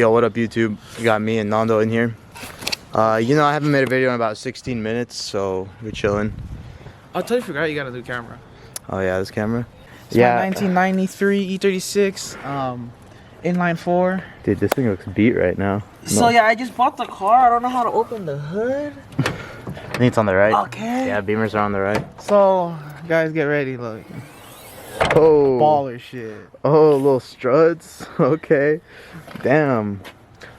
Yo, what up YouTube? You got me and Nando in here. You know, I haven't made a video in about 16 minutes, so we're chilling. I totally forgot you got a new camera. Oh yeah, this camera? It's my 1993 E36 inline 4. Dude, this thing looks beat right now. So yeah, I just bought the car. I don't know how to open the hood. I think it's on the right. Okay. Yeah, beamers are on the right. So, guys, get ready. Look. Oh. Baller shit. Oh, little struts. Okay. Damn.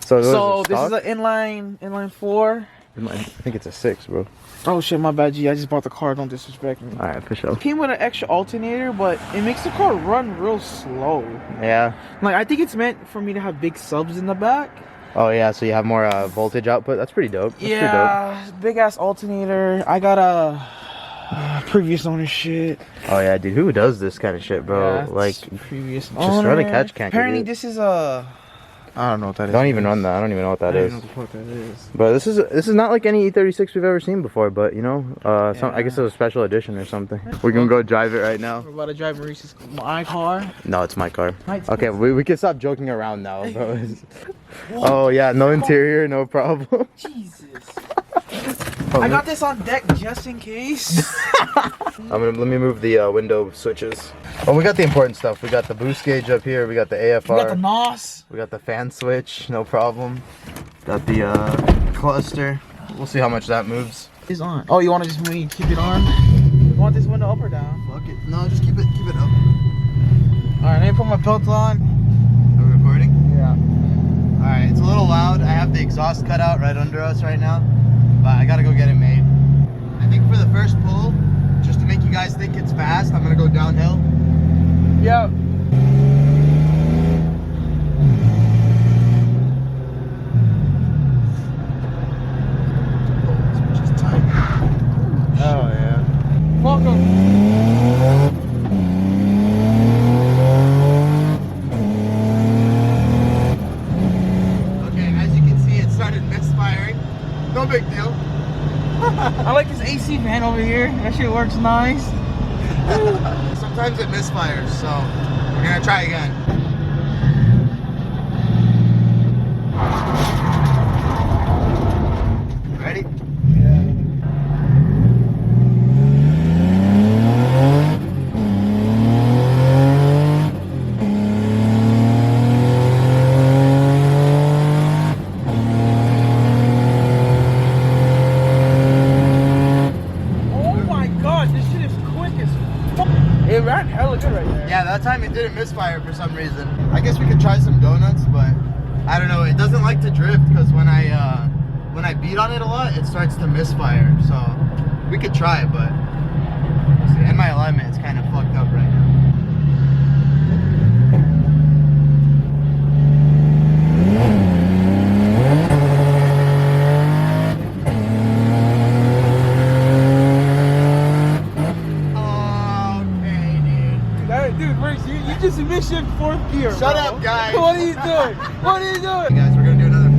So this is an inline 4. I think it's a 6, bro. Oh shit, my bad, G. I just bought the car. Don't disrespect me. Alright, for sure. It came with an extra alternator, but it makes the car run real slow. Yeah. Like, I think it's meant for me to have big subs in the back. Oh yeah, so you have more voltage output. That's pretty dope. That's yeah, big ass alternator. I got a previous owner shit. Oh yeah, dude, who does this kind of shit, bro? Yeah, like previous just run a catch can. Apparently this is a I don't know what that is. Don't even run that. I don't even know what that is. I don't know what that is. But this is not like any E36 we've ever seen before. But you know, I guess it's a special edition or something. We're gonna go drive it right now. We're about to drive Maurice's my car. No, it's my car. Okay, we can stop joking around now, bro. Oh yeah, no interior, no problem. Jesus. I got this on deck just in case. Let me move the window switches. Oh, we got the important stuff. We got the boost gauge up here. We got the AFR. We got the NOS. We got the fan switch, no problem. Got the cluster. We'll see how much that moves. It's on. Oh, you want to just keep it on? You want this window up or down? Fuck it. No, just keep it up. All right, let me put my belt on. Are we recording? Yeah. All right, it's a little loud. I have the exhaust cut out right under us right now, but I gotta go get it made. I think for the first pull, just to make you guys think it's fast, I'm gonna go downhill. Yep. Oh yeah. Welcome. Okay, as you can see, it started misfiring. No big deal. I like this AC fan over here. That shit works nice. Sometimes it misfires, so we're gonna try again. Ready? It ran hella good right there. Yeah, that time it didn't misfire for some reason. I guess we could try some donuts, but I don't know. It doesn't like to drift because when I beat on it a lot, it starts to misfire. So we could try it, but we'll see. And my alignment is kind of fucked up right now. Dude, Maurice, you just mission 4th gear. Shut bro. up, guys. What are you doing? What are you doing? Hey guys, we're gonna do another.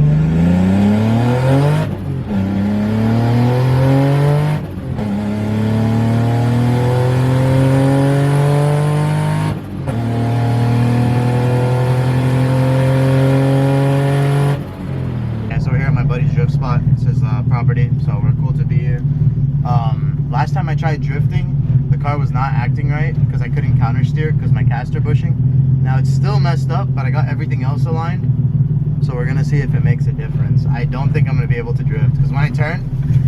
Yeah, so we're here at my buddy's drift spot. It's his property, so we're cool to be here. Last time I tried drifting, the car was not acting right because I couldn't counter steer because my caster bushing. Now it's still messed up, but I got everything else aligned. So we're gonna see if it makes a difference. I don't think I'm gonna be able to drift because when I turn,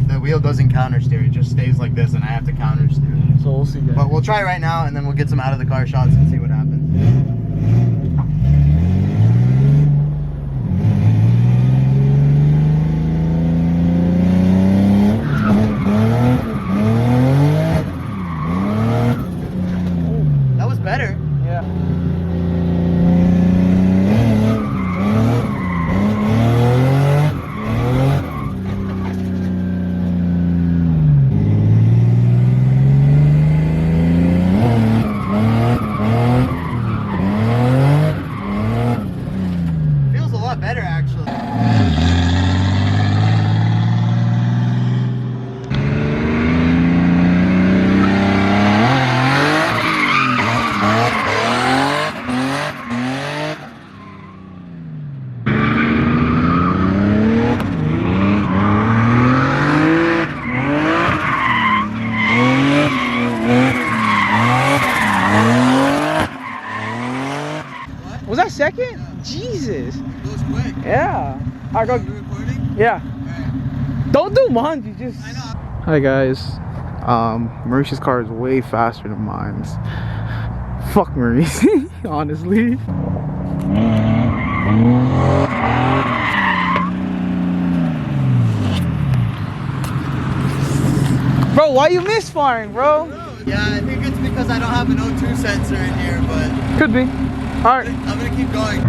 the wheel doesn't counter steer. It just stays like this and I have to counter steer. So we'll see, guys. But we'll try right now and then we'll get some out of the car shots and see what happens. Better. Yeah. second? Yeah. Jesus. It goes quick. Yeah. I go. You recording? Yeah. Alright. Don't do mine. You just. I know. Hi guys. Maurice's car is way faster than mine's. Fuck Maurice, honestly. Bro, why you misfiring, bro? Yeah, I think it's because I don't have an O2 sensor in here, but Could be. Alright. I'm gonna keep going.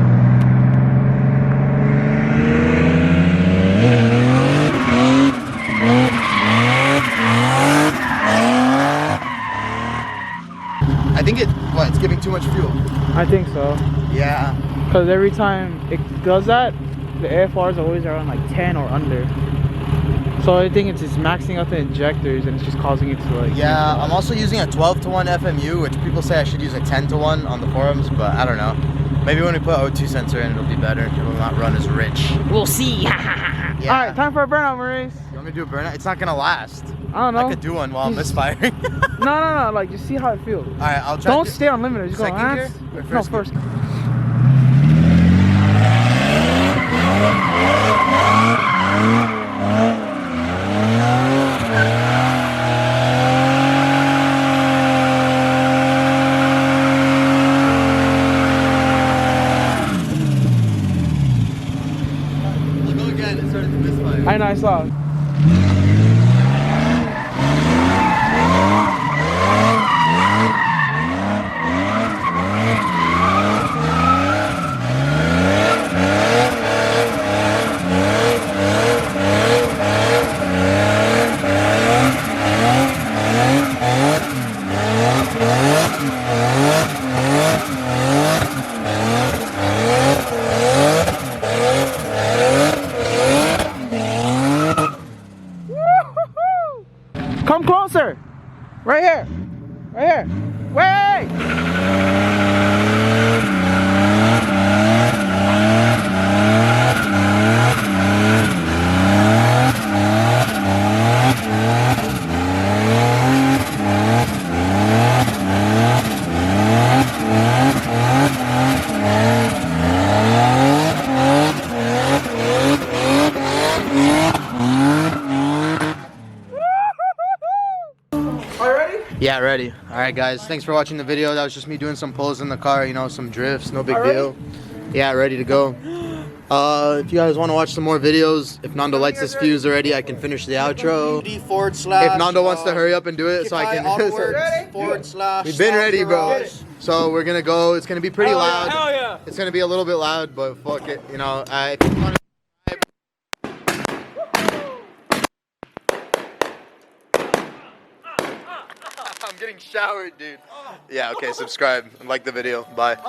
I think it's giving too much fuel. I think so. Yeah. Because every time it does that, the AFR is always around like 10 or under. So I think it's just maxing out the injectors and it's just causing it to like... Yeah, I'm also using a 12-to-1 FMU, which people say I should use a 10-to-1 on the forums, but I don't know. Maybe when we put O2 sensor in, it'll be better. It will not run as rich. We'll see. Yeah. Alright, time for a burnout, Maurice. You want me to do a burnout? It's not gonna last. I don't know. I could do one while I'm misfiring. No, like just see how it feels. Alright, I'll try. Don't stay unlimited. Just go second gear or No, first gear? first. I'll go again. It started to misfire. I know, I saw. Come closer. Right here. Right here. Wait. Yeah, ready. Alright guys, thanks for watching the video. That was just me doing some pulls in the car, you know, some drifts, no big deal. Yeah, ready to go. If you guys want to watch some more videos, if Nando lights this fuse already, I can finish the outro. If Nando wants to hurry up and do it so I can... We've been ready, bro. So we're gonna go. It's gonna be pretty loud. Hell yeah. It's gonna be a little bit loud, but fuck it. You know, if you want to... I'm getting showered, dude. Yeah, okay, subscribe and like the video. Bye.